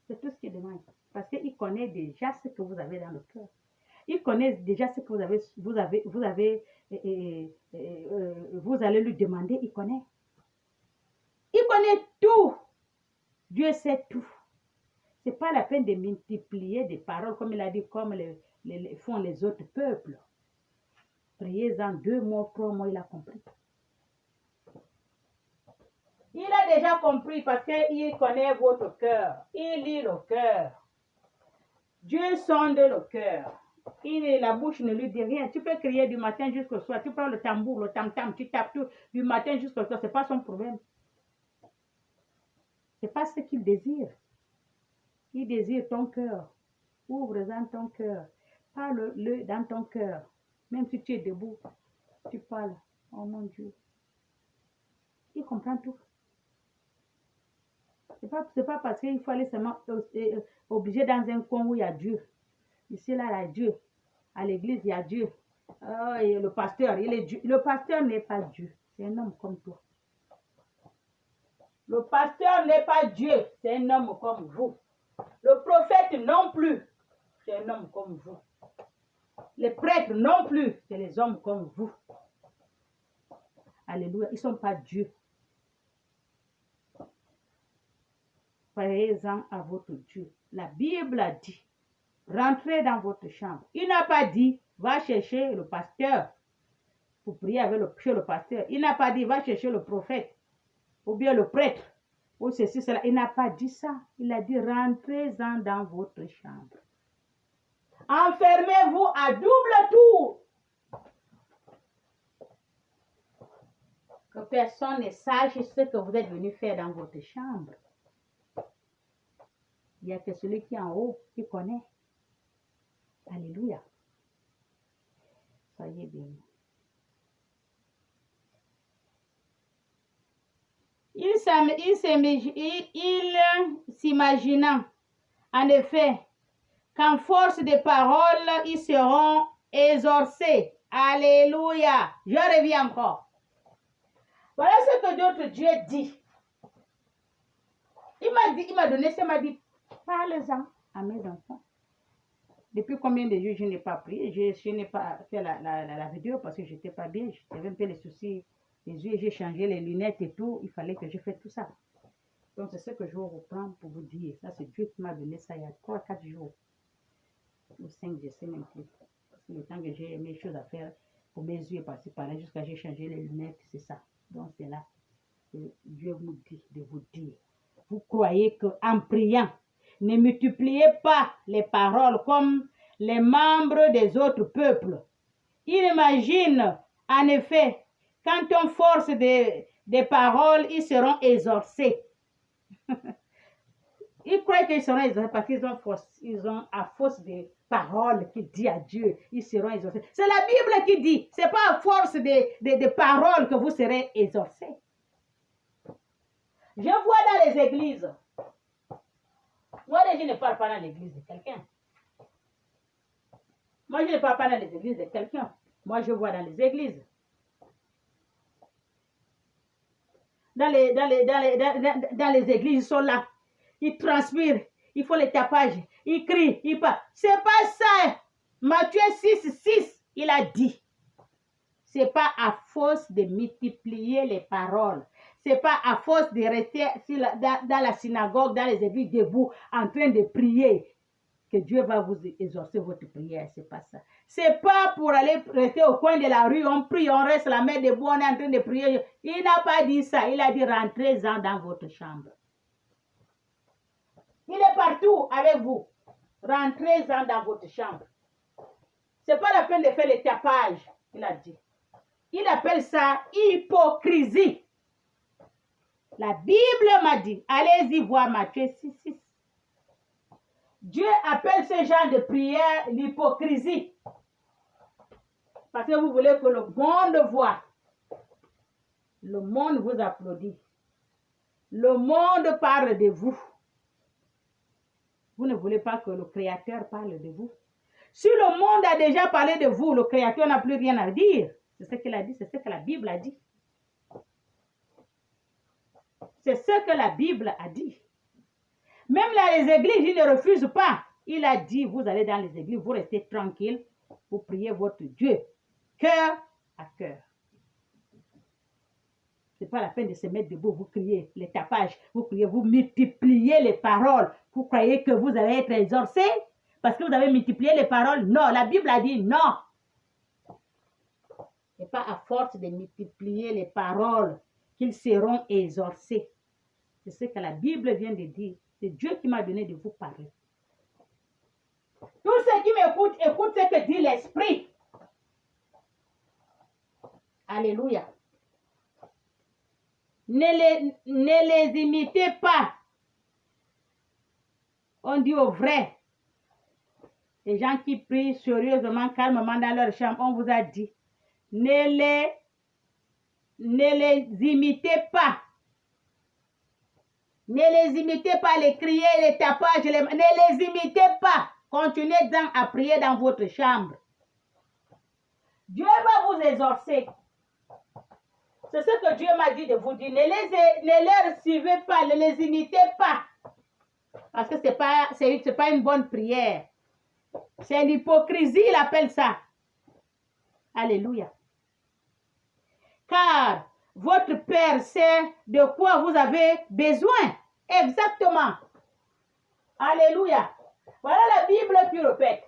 A: C'est tout ce qu'il demande. Parce qu'il connaît déjà ce que vous avez dans le cœur. Il connaît déjà ce que vous allez lui demander, il connaît. Il connaît tout. Dieu sait tout. Ce n'est pas la peine de multiplier des paroles, comme il a dit, comme font les autres peuples. Priez-en 2 mots, 3 mots, il a compris. Il a déjà compris parce qu'il connaît votre cœur. Il lit le cœur. Dieu sonde le cœur. La bouche ne lui dit rien. Tu peux crier du matin jusqu'au soir. Tu prends le tambour, le tam-tam, tu tapes tout du matin jusqu'au soir. Ce n'est pas son problème. Ce n'est pas ce qu'il désire. Il désire ton cœur. Ouvre-en ton cœur. Parle-le dans ton cœur. Même si tu es debout, tu parles. Oh mon Dieu. Il comprend tout. C'est pas parce qu'il faut aller seulement obligé dans un coin où il y a Dieu. Ici, là, il y a Dieu. À l'église, il y a Dieu. Oh, et le pasteur, il est Dieu. Le pasteur n'est pas Dieu. C'est un homme comme toi. Le pasteur n'est pas Dieu. C'est un homme comme vous. Le prophète non plus. C'est un homme comme vous. Les prêtres non plus. C'est les hommes comme vous. Alléluia. Ils ne sont pas Dieu. Priez-en à votre Dieu. La Bible a dit, rentrez dans votre chambre. Il n'a pas dit, va chercher le pasteur pour prier avec chez le pasteur. Il n'a pas dit, va chercher le prophète, ou bien le prêtre, ou ceci, cela. Il n'a pas dit ça. Il a dit, rentrez-en dans votre chambre. Enfermez-vous à double tour. Que personne ne sache ce que vous êtes venu faire dans votre chambre. Il n'y a que celui qui est en haut qui connaît. Alléluia. Soyez bénis. Il s'imagina, en effet, qu'en force de parole, ils seront exorcés. Alléluia. Je reviens encore. Voilà ce que notre Dieu dit. Il m'a donné ça, il m'a dit, parlez-en à mes enfants. Depuis combien de jours je n'ai pas prié, je n'ai pas fait la vidéo parce que je n'étais pas bien, j'avais un peu les soucis les yeux, j'ai changé les lunettes et tout, il fallait que je fasse tout ça. Donc c'est ce que je vous reprends pour vous dire. Ça c'est Dieu qui m'a donné ça il y a 3-4 jours. Ou 5, je ne sais même plus. Parce que le temps que j'ai mes choses à faire pour mes yeux passer par là jusqu'à j'ai changé les lunettes, c'est ça. Donc c'est là que Dieu vous dit de vous dire. Vous croyez qu'en priant, ne multipliez pas les paroles comme les membres des autres peuples. Il imagine, en effet, quand on force des paroles, ils seront exorcés. Ils croient qu'ils seront exorcés parce qu'ils ont à force de paroles qui dit à Dieu, ils seront exorcés. C'est la Bible qui dit, c'est pas à force de paroles que vous serez exorcés. Je vois dans les églises. Moi, je ne parle pas dans l'église de quelqu'un. Moi, je ne parle pas dans les églises de quelqu'un. Moi, je vois dans les églises. Dans les églises, ils sont là. Ils transpirent. Ils font les tapages. Ils crient. Ils parlent. C'est pas ça. Matthieu 6, il a dit. C'est pas à force de multiplier les paroles. C'est pas à force de rester dans la synagogue, dans les églises debout, en train de prier, que Dieu va vous exaucer votre prière. C'est pas ça. C'est pas pour aller rester au coin de la rue, on prie, on reste la main debout, on est en train de prier. Il n'a pas dit ça. Il a dit rentrez-en dans votre chambre. Il est partout avec vous. Rentrez-en dans votre chambre. C'est pas la peine de faire les tapages, il a dit. Il appelle ça hypocrisie. La Bible m'a dit, allez-y voir Matthieu 6. Dieu appelle ce genre de prière l'hypocrisie. Parce que vous voulez que le monde voit. Le monde vous applaudit. Le monde parle de vous. Vous ne voulez pas que le Créateur parle de vous. Si le monde a déjà parlé de vous, le Créateur n'a plus rien à dire. C'est ce qu'il a dit, c'est ce que la Bible a dit. C'est ce que la Bible a dit. Même là, les églises, ils ne refusent pas. Il a dit, vous allez dans les églises, vous restez tranquille, vous priez votre Dieu, cœur à cœur. Ce n'est pas la peine de se mettre debout, vous criez les tapages, vous criez, vous multipliez les paroles. Vous croyez que vous allez être exorcé parce que vous avez multiplié les paroles? Non, la Bible a dit non. Ce n'est pas à force de multiplier les paroles qu'ils seront exorcés. C'est ce que la Bible vient de dire. C'est Dieu qui m'a donné de vous parler. Tous ceux qui m'écoutent, écoutent ce que dit l'Esprit. Alléluia. Ne les imitez pas. On dit au vrai. Les gens qui prient sérieusement, calmement dans leur chambre, on vous a dit. Ne les imitez pas. Ne les imitez pas, les crier, les tapages, ne les imitez pas. Continuez à prier dans votre chambre. Dieu va vous exaucer. C'est ce que Dieu m'a dit de vous dire. Ne les suivez pas, ne les imitez pas. Parce que ce n'est pas une bonne prière. C'est l'hypocrisie, il appelle ça. Alléluia. Car votre Père sait de quoi vous avez besoin. Exactement. Alléluia. Voilà la Bible qui répète.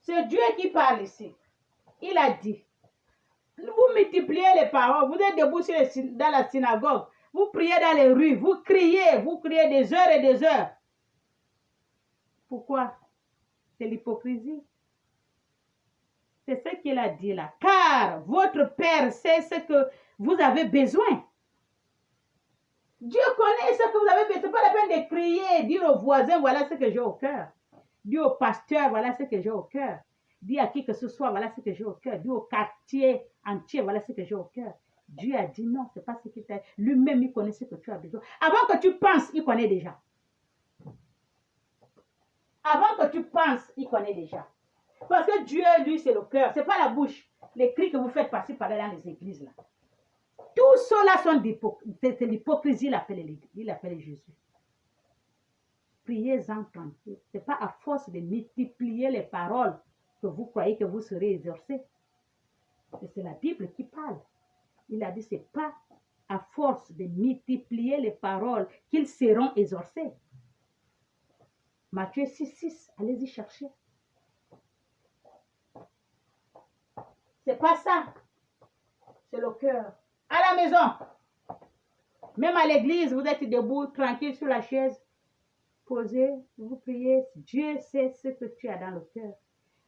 A: C'est Dieu qui parle ici. Il a dit, Vous multipliez les paroles. Vous êtes debout dans la synagogue. Vous priez dans les rues. Vous criez des heures et des heures. Pourquoi? C'est l'hypocrisie. C'est ce qu'il a dit là. Car votre Père sait ce que vous avez besoin. Dieu connaît ce que vous avez besoin. Ce n'est pas la peine de crier, dire aux voisins, voilà ce que j'ai au cœur. Dire au pasteur, voilà ce que j'ai au cœur. Dire à qui que ce soit, voilà ce que j'ai au cœur. Dire au quartier entier, voilà ce que j'ai au cœur. Dieu a dit non, ce n'est pas ce qu'il t'a dit. Lui-même, il connaît ce que tu as besoin. Avant que tu penses, il connaît déjà. Avant que tu penses, il connaît déjà. Parce que Dieu, lui, c'est le cœur. Ce n'est pas la bouche. Les cris que vous faites passer par là dans les églises, là. Tout cela sont c'est l'hypocrisie, il appelle Jésus. Priez-en tranquille. Ce n'est pas à force de multiplier les paroles que vous croyez que vous serez exaucés. C'est la Bible qui parle. Il a dit, ce n'est pas à force de multiplier les paroles qu'ils seront exaucés. Matthieu 6, allez-y chercher. C'est pas ça. C'est le cœur. À la maison, même à l'église, vous êtes debout, tranquille sur la chaise, posez, vous priez. Dieu sait ce que tu as dans le cœur.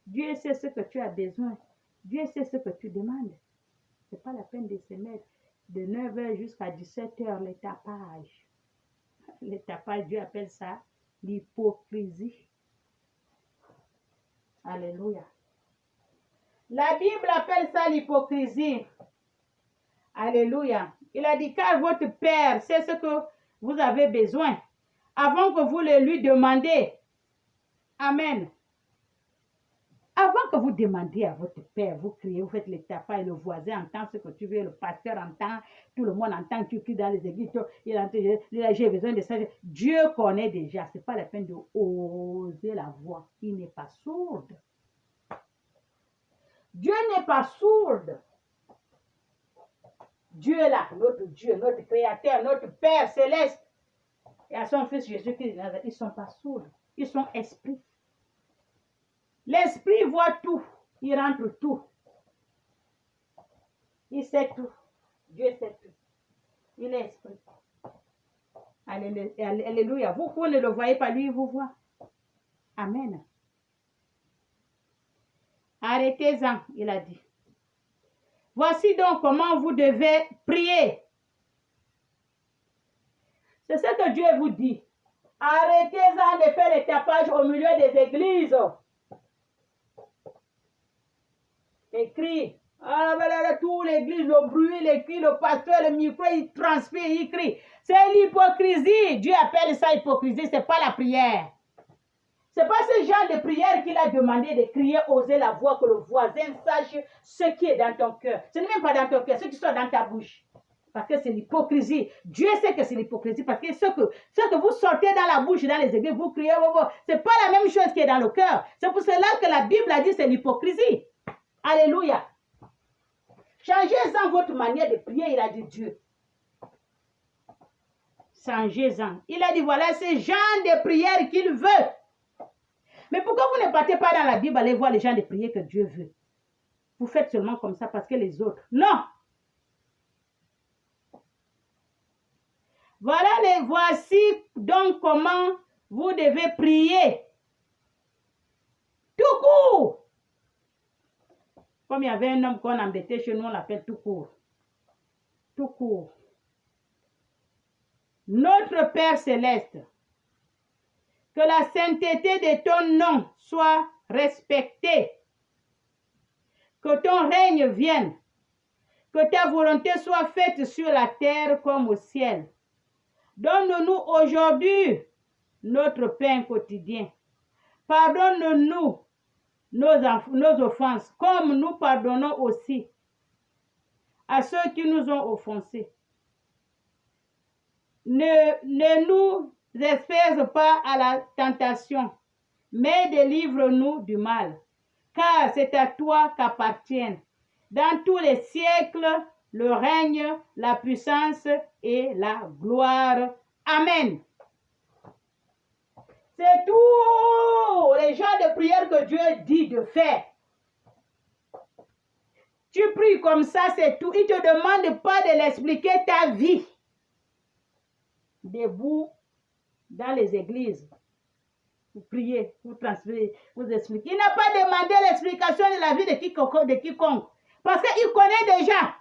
A: Dieu sait ce que tu as besoin. Dieu sait ce que tu demandes. Ce n'est pas la peine de se mettre de 9h jusqu'à 17h, le tapage. Le tapage, Dieu appelle ça l'hypocrisie. Alléluia. La Bible appelle ça l'hypocrisie. Alléluia. Il a dit, car votre Père sait ce que vous avez besoin avant que vous le lui demandez. Amen. Avant que vous demandiez à votre Père, vous criez, vous faites le tapage, le voisin entend ce que tu veux, le pasteur entend, tout le monde entend, tu cries dans les églises, il entend, j'ai besoin de ça. Dieu connaît déjà, ce n'est pas la peine de oser la voix. Il n'est pas sourd. Dieu n'est pas sourd. Dieu là, notre Dieu, notre Créateur, notre Père céleste, et à son Fils Jésus-Christ, ils ne sont pas sourds, ils sont esprits. L'esprit voit tout, il rentre tout. Il sait tout. Dieu sait tout. Il est esprit. Alléluia. Vous ne le voyez pas, lui, il vous voit. Amen. Arrêtez-en, il a dit. Voici donc comment vous devez prier. C'est ce que Dieu vous dit. Arrêtez-en de faire le tapage au milieu des églises. Les cris. Tout l'église, le bruit, les cris, le pasteur, le micro, il transpire, il crie. C'est l'hypocrisie. Dieu appelle ça hypocrisie, ce n'est pas la prière. Ce n'est pas ce genre de prière qu'il a demandé de crier, oser la voix, que le voisin sache ce qui est dans ton cœur. Ce n'est même pas dans ton cœur, ce qui soit dans ta bouche. Parce que c'est l'hypocrisie. Dieu sait que c'est l'hypocrisie. Parce que ce que vous sortez dans la bouche, dans les églises, vous criez, ce n'est pas la même chose qui est dans le cœur. C'est pour cela que la Bible a dit c'est l'hypocrisie. Alléluia. Changez-en votre manière de prier, il a dit Dieu. Changez-en. Il a dit voilà ce genre de prière qu'il veut. Mais pourquoi vous ne partez pas dans la Bible, allez voir les gens de prière que Dieu veut? Vous faites seulement comme ça parce que les autres. Non. Voici donc comment vous devez prier. Tout court. Comme il y avait un homme qu'on embêtait chez nous, on l'appelle tout court. Tout court. Notre Père céleste, que la sainteté de ton nom soit respectée. Que ton règne vienne. Que ta volonté soit faite sur la terre comme au ciel. Donne-nous aujourd'hui notre pain quotidien. Pardonne-nous nos offenses, comme nous pardonnons aussi à ceux qui nous ont offensés. Ne nous expose pas à la tentation, mais délivre-nous du mal, car c'est à toi qu'appartiennent dans tous les siècles le règne, la puissance et la gloire. Amen. C'est tout les genres de prières que Dieu dit de faire. Tu pries comme ça, c'est tout. Il ne te demande pas de l'expliquer ta vie. Debout dans les églises. Vous priez, vous transférez, vous expliquez. Il n'a pas demandé l'explication de la vie de quiconque. Parce qu'il connaît déjà.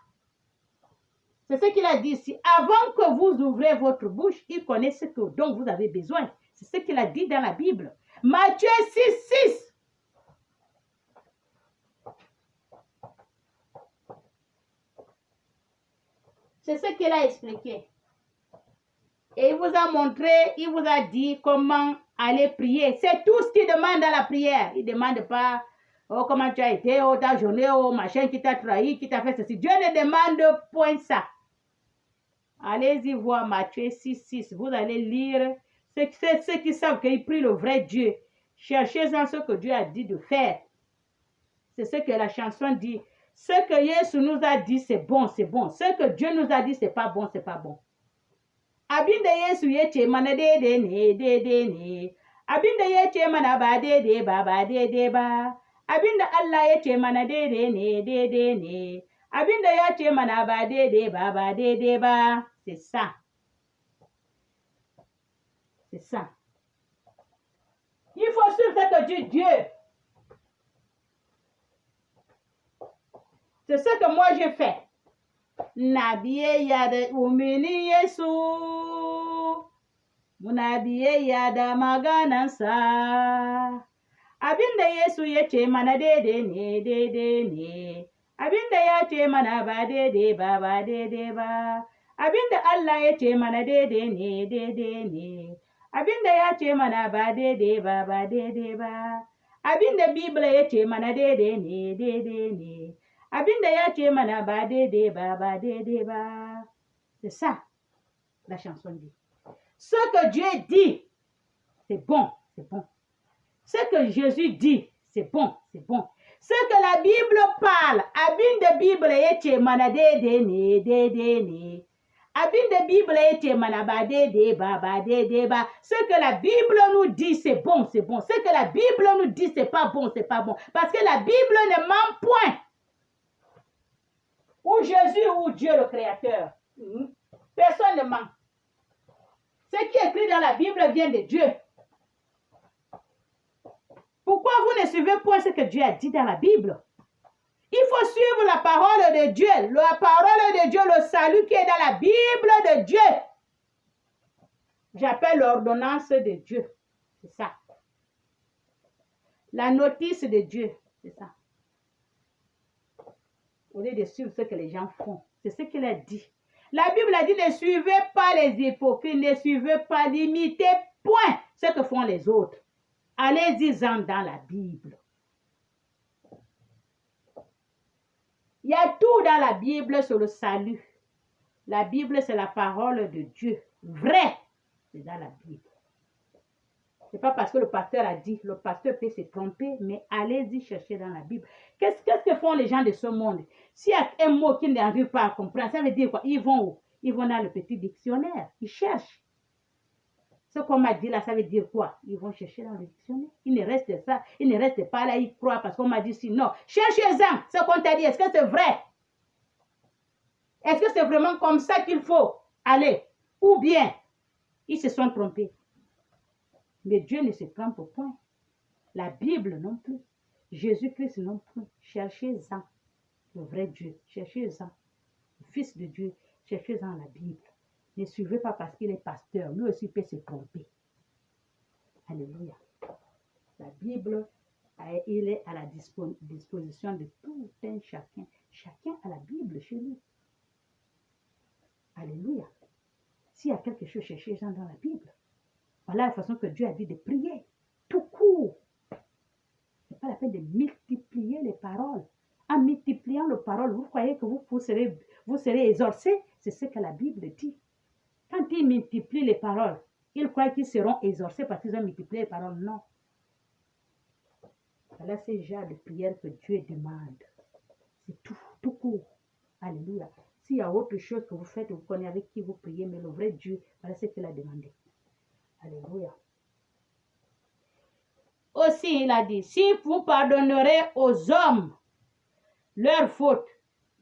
A: C'est ce qu'il a dit ici. Avant que vous ouvrez votre bouche, il connaît ce dont vous avez besoin. C'est ce qu'il a dit dans la Bible. Matthieu 6:6. C'est ce qu'il a expliqué. Et il vous a montré, il vous a dit comment aller prier. C'est tout ce qu'il demande dans la prière. Il ne demande pas, oh, comment tu as été, oh, ta journée, oh, machin, qui t'a trahi, qui t'a fait ceci. Dieu ne demande point ça. Allez-y voir Matthieu 6:6. Vous allez lire. Ceux qui savent qu'ils prient le vrai Dieu. Cherchez-en ce que Dieu a dit de faire. C'est ce que la chanson dit. Ce que Jésus nous a dit, c'est bon, c'est bon. Ce que Dieu nous a dit, c'est pas bon, c'est pas bon. Abinda Yesu yace mana daidai ne daidai ne. Abinda yace mana ba daidai ba ba daidai ba. Abinda Allah yace mana daidai ne daidai ne. Abinda yace mana ba daidai ba ba daidai ba. C'est ça. C'est ça. Il faut suivre ce que dit Dieu. C'est ce que moi je fais. Nabiye yada umini Yesu. Munabiye yada maganansa. Abinda Yesu yace mana daidai ne daidai ne. Abinda yace mana ba daidai ba ba daidai ba. Abinda Allah yace mana daidai ne daidai ne. Abinda yace mana ba daidai ba ba daidai ba. Abinda Bible yace mana daidai ne daidai ne. Abinda yace mana ba daidai ba ba daidai ba. C'est ça, la chanson dit. Ce que Dieu dit, c'est bon, c'est bon. Ce que Jésus dit, c'est bon, c'est bon. Ce que la Bible parle, abinda Bible yace mana daidai ne daidai ne. Abinda Bible yace mana ba daidai ba ba daidai ba. Ce que la Bible nous dit, c'est bon, c'est bon. Ce que la Bible nous dit, c'est pas bon, c'est pas bon. Parce que la Bible ne ment point. Ou Jésus ou Dieu le Créateur. Personne ne ment. Ce qui est écrit dans la Bible vient de Dieu. Pourquoi vous ne suivez point ce que Dieu a dit dans la Bible? Il faut suivre la parole de Dieu. La parole de Dieu, le salut qui est dans la Bible de Dieu. J'appelle l'ordonnance de Dieu. C'est ça. La notice de Dieu. C'est ça. Au lieu de suivre ce que les gens font. C'est ce qu'il a dit. La Bible a dit, ne suivez pas les hypocrites, ne suivez pas, n'imitez point ce que font les autres. Allez-y-en dans la Bible. Il y a tout dans la Bible sur le salut. La Bible, c'est la parole de Dieu. Vrai. C'est dans la Bible. Ce n'est pas parce que le pasteur a dit. Le pasteur peut se tromper, mais allez-y chercher dans la Bible. Qu'est-ce que font les gens de ce monde? S'il y a un mot qu'ils n'arrivent pas à comprendre, ça veut dire quoi? Ils vont où? Ils vont dans le petit dictionnaire. Ils cherchent. Ce qu'on m'a dit là, ça veut dire quoi? Ils vont chercher dans le dictionnaire. Ils ne restent ça. Ils ne restent pas là, ils croient parce qu'on m'a dit si. Non. Cherchez-en ce qu'on t'a dit. Est-ce que c'est vrai? Est-ce que c'est vraiment comme ça qu'il faut aller? Ou bien, ils se sont trompés. Mais Dieu ne se trompe point. La Bible non plus. Jésus-Christ non plus. Cherchez-en le vrai Dieu. Cherchez-en le Fils de Dieu. Cherchez-en la Bible. Ne suivez pas parce qu'il est pasteur. Lui aussi peut se tromper. Alléluia. La Bible, il est à la disposition de tout un chacun. Chacun a la Bible chez lui. Alléluia. S'il y a quelque chose, cherchez-en dans la Bible. Voilà la façon que Dieu a dit de prier. Tout court. Ce n'est pas la peine de multiplier les paroles. En multipliant les paroles, vous croyez que vous serez exaucés? C'est ce que la Bible dit. Quand ils multiplient les paroles, ils croient qu'ils seront exaucés parce qu'ils ont multiplié les paroles. Non. Voilà ces genres de prières que Dieu demande. C'est tout court. Alléluia. S'il y a autre chose que vous faites, vous connaissez avec qui vous priez, mais le vrai Dieu, voilà ce qu'il a demandé. Alléluia. Aussi, il a dit, si vous pardonnerez aux hommes leurs fautes,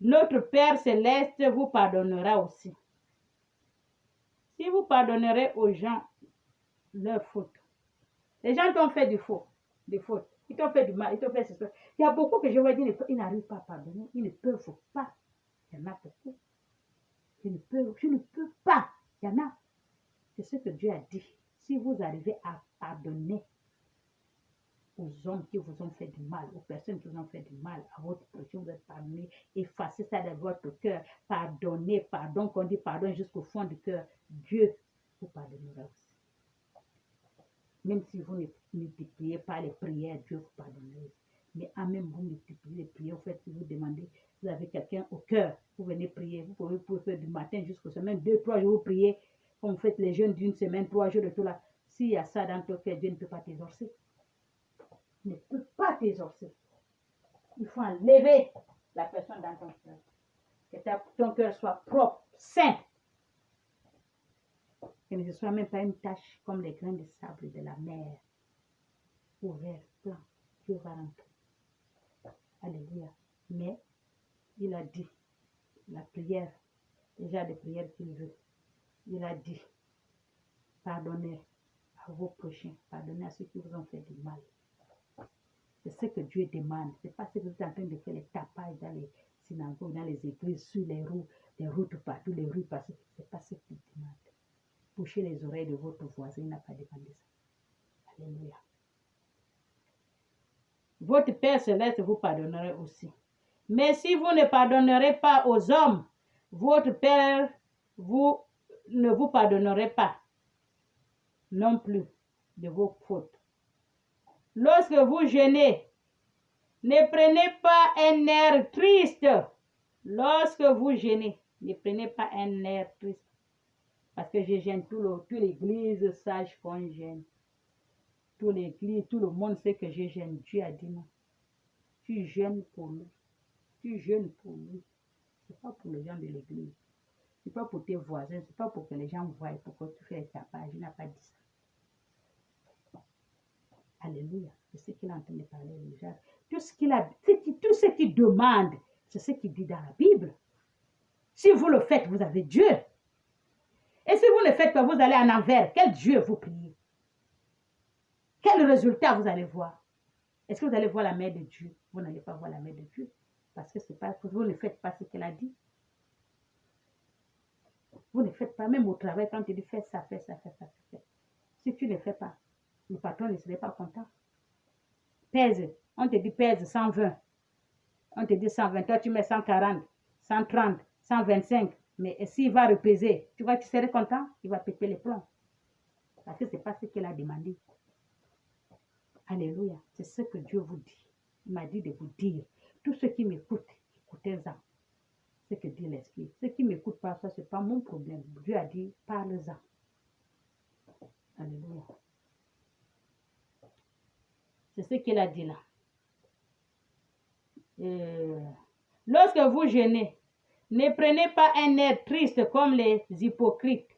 A: notre Père céleste vous pardonnera aussi. Si vous pardonnerez aux gens leurs fautes, les gens t'ont fait des fautes, ils t'ont fait du mal, ils t'ont fait ceci. Il y a beaucoup que je vois dire, ils n'arrivent pas à pardonner, ils ne peuvent pas. Il y en a beaucoup. Je ne peux pas. Il y en a. C'est ce que Dieu a dit. Si vous arrivez à pardonner aux hommes qui vous ont fait du mal, aux personnes qui vous ont fait du mal, à votre prochain, vous êtes pardonné, effacez ça de votre cœur, pardonnez, pardon, qu'on dit pardon jusqu'au fond du cœur, Dieu vous pardonnera aussi. Même si vous ne multipliez pas les prières, Dieu vous pardonnera aussi. Mais en même vous multipliez les prières, en fait, si vous demandez, vous avez quelqu'un au cœur, vous venez prier, vous pouvez faire du matin jusqu'au semaine, 2, 3 jours, vous priez, comme vous faites les jeûnes d'une semaine, 3 jours de tout là. S'il y a ça dans ton cœur, Dieu ne peut pas t'exorcer. Il ne peut pas t'exorcer. Il faut enlever la personne dans ton cœur. Que ton cœur soit propre, saint. Que ne soit même pas une tache comme les grains de sable de la mer. Ouvert, plein. Dieu va rentrer. Alléluia. Mais il a dit, la prière, déjà des prières qu'il veut. Il a dit, pardonnez à vos prochains, pardonnez à ceux qui vous ont fait du mal. C'est ce que Dieu demande. Ce n'est pas ce que vous êtes en train de faire les tapages dans les synagogues, dans les églises, sur les routes partout, les rues partout. Ce n'est pas ce qu'il demande. Bouchez les oreilles de votre voisin, il n'a pas demandé ça. Alléluia. Votre Père céleste vous pardonnera aussi. Mais si vous ne pardonnerez pas aux hommes, votre Père ne vous pardonnerait pas non plus de vos fautes. Lorsque vous jeûnez, ne prenez pas un air triste. Lorsque vous jeûnez, ne prenez pas un air triste. Parce que je gêne toute l'église sache qu'on gêne. Toute l'église, tout le monde sait que je gêne. Dieu a dit non. Tu jeûnes pour lui. Tu jeûnes pour lui. Ce n'est pas pour les gens de l'église. Ce n'est pas pour tes voisins. Ce n'est pas pour que les gens voient pourquoi tu fais ta page. Il n'a pas dit ça. Alléluia. C'est ce qu'il est en train de parler déjà. Tout ce qu'il demande, c'est ce qu'il dit dans la Bible. Si vous le faites, vous avez Dieu. Et si vous ne le faites pas, vous allez en envers. Quel Dieu vous priez? Quel résultat vous allez voir? Est-ce que vous allez voir la main de Dieu? Vous n'allez pas voir la main de Dieu. Parce que c'est pas que vous ne faites pas ce qu'elle a dit. Vous ne faites pas, même au travail, quand il dit fais ça, fais ça, fais ça, fais ça. Si tu ne fais pas, le patron ne serait pas content. Pèse, on te dit pèse 120. On te dit 120, toi tu mets 140, 130, 125. Mais s'il va repaiser, tu vois, tu serais content, il va péter les plombs. Parce que ce n'est pas ce qu'il a demandé. Alléluia, c'est ce que Dieu vous dit. Il m'a dit de vous dire. Tous ceux qui m'écoutent, écoutez-en. Ce que dit l'Esprit. Ceux qui ne m'écoutent pas, ça, ce n'est pas mon problème. Dieu a dit, parle-en. Alléluia. C'est ce qu'il a dit là. Lorsque vous jeûnez, ne prenez pas un air triste comme les hypocrites.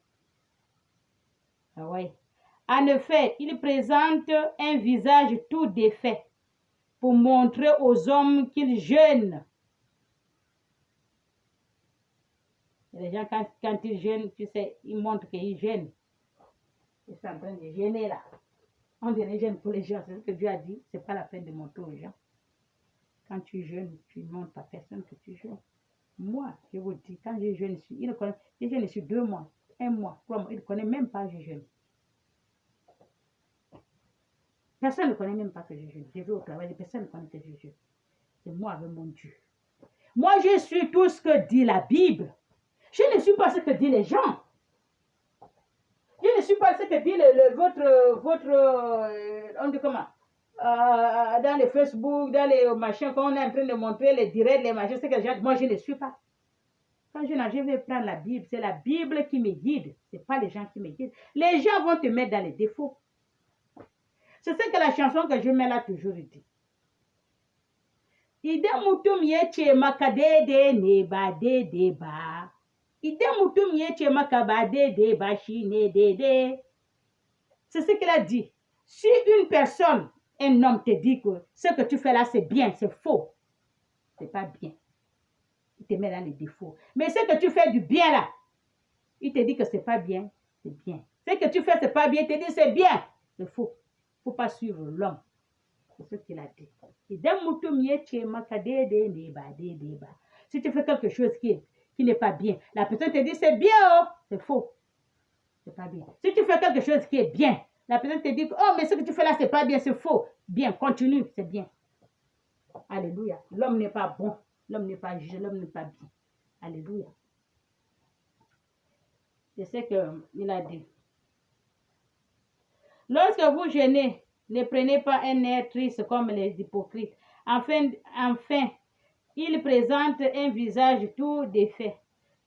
A: Ah ouais. En effet, ils présentent un visage tout défait pour montrer aux hommes qu'ils jeûnent. Les gens, quand ils jeûnent, tu sais, ils montrent qu'ils jeûnent. Ils sont en train de jeûner là. On dirait jeûne pour les gens. C'est ce que Dieu a dit. Ce n'est pas la peine de montrer aux gens. Quand tu jeûnes, tu ne montres à personne que tu jeûnes. Moi, je vous dis, quand je jeûne, je jeûne sur 2 mois, 1 mois, 3 mois. Il ne connaît même pas que je jeûne. Personne ne connaît même pas que je jeûne. Je vais au travail, personne ne connaît que je jeûne. C'est moi avec mon Dieu. Moi, je suis tout ce que dit la Bible. Je ne suis pas ce que disent les gens. Je ne suis pas ce que dit votre on dit comment? Dans les Facebook, dans les machins, quand on est en train de montrer les directs, les machins, c'est que les gens, moi, je ne suis pas. Quand je vais prendre la Bible, c'est la Bible qui me guide. Ce n'est pas les gens qui me guident. Les gens vont te mettre dans les défauts. C'est ce que la chanson que je mets là toujours dit. Ide mutum yeche maka dede ne ba dede ba. Ide mutum yeche maka ba dede ba shi ne dede. C'est ce qu'il a dit. Si une personne, un homme te dit que ce que tu fais là c'est bien, c'est faux. C'est pas bien. te met dans les défauts. Mais ce que tu fais du bien là, il te dit que c'est pas bien, c'est bien. Ce que tu fais, c'est pas bien, il te dit c'est bien, c'est faux. Il ne faut pas suivre l'homme. C'est ce qu'il a dit. Si tu fais quelque chose qui n'est pas bien, la personne te dit c'est bien, oh, c'est faux. C'est pas bien. Si tu fais quelque chose qui est bien, la personne te dit oh, mais ce que tu fais là, c'est pas bien, c'est faux. Bien, continue, c'est bien. Alléluia. L'homme n'est pas bon, l'homme n'est pas juste, l'homme n'est pas bien. Alléluia. C'est ce qu'il a dit. Lorsque vous jeûnez, ne prenez pas un air triste comme les hypocrites. Enfin, ils présentent un visage tout défait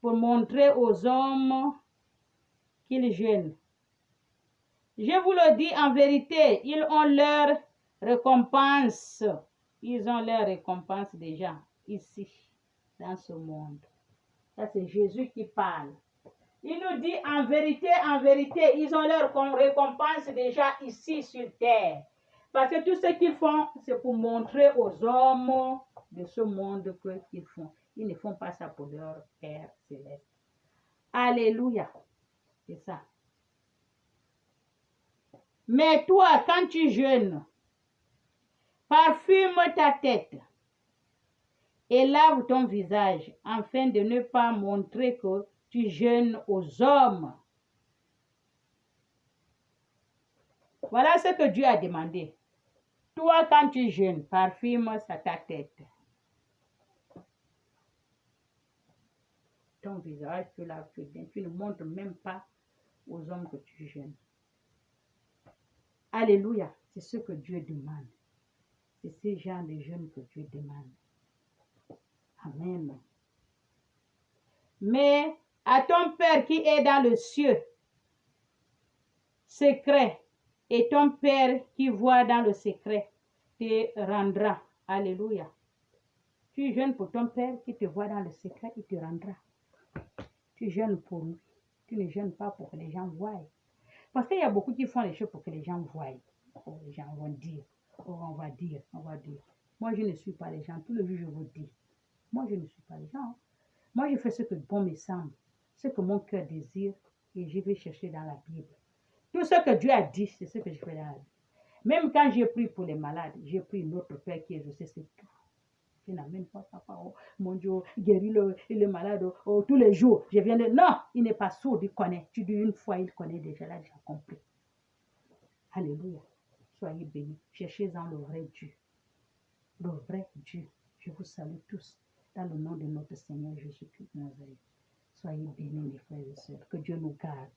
A: pour montrer aux hommes qu'ils jeûnent. Je vous le dis en vérité, ils ont leur récompense. Ils ont leur récompense déjà ici, dans ce monde. Ça, c'est Jésus qui parle. Il nous dit en vérité, ils ont leur récompense déjà ici sur terre. Parce que tout ce qu'ils font, c'est pour montrer aux hommes de ce monde qu'ils font. Ils ne font pas ça pour leur Père céleste. Alléluia. C'est ça. Mais toi, quand tu jeûnes, parfume ta tête et lave ton visage, afin de ne pas montrer que tu jeûnes aux hommes. Voilà ce que Dieu a demandé. Toi, quand tu jeûnes, parfume ta tête. Ton visage, tu laves bien. Tu ne montres même pas aux hommes que tu jeûnes. Alléluia. C'est ce que Dieu demande. C'est ce genre de jeûne que Dieu demande. Amen. Mais à ton Père qui est dans le ciel, secret, et ton Père qui voit dans le secret te rendra. Alléluia. Tu jeûnes pour ton Père qui te voit dans le secret, il te rendra. Tu jeûnes pour lui. Tu ne jeûnes pas pour que les gens voient. Parce qu'il y a beaucoup qui font les choses pour que les gens voient. Oh, les gens vont dire. Oh, on va dire. Moi, je ne suis pas les gens. Tout le jour, je vous dis. Moi, je ne suis pas les gens. Moi, je fais ce que bon me semble. Ce que mon cœur désire. Et je vais chercher dans la Bible. Tout ce que Dieu a dit, c'est ce que je fais dans la Bible. Même quand j'ai prié pour les malades, j'ai prié notre Père qui est, je sais, c'est tout. Je n'amène pas papa, oh, mon Dieu, guéris le malade, oh, tous les jours. Je viens de... Non, il n'est pas sourd, il connaît. Tu dis une fois, il connaît déjà, là, j'ai compris. Alléluia. Soyez bénis. Cherchez-en le vrai Dieu. Le vrai Dieu. Je vous salue tous dans le nom de notre Seigneur Jésus-Christ de Nazareth. Soyez bénis, les frères et sœurs. Que Dieu nous garde.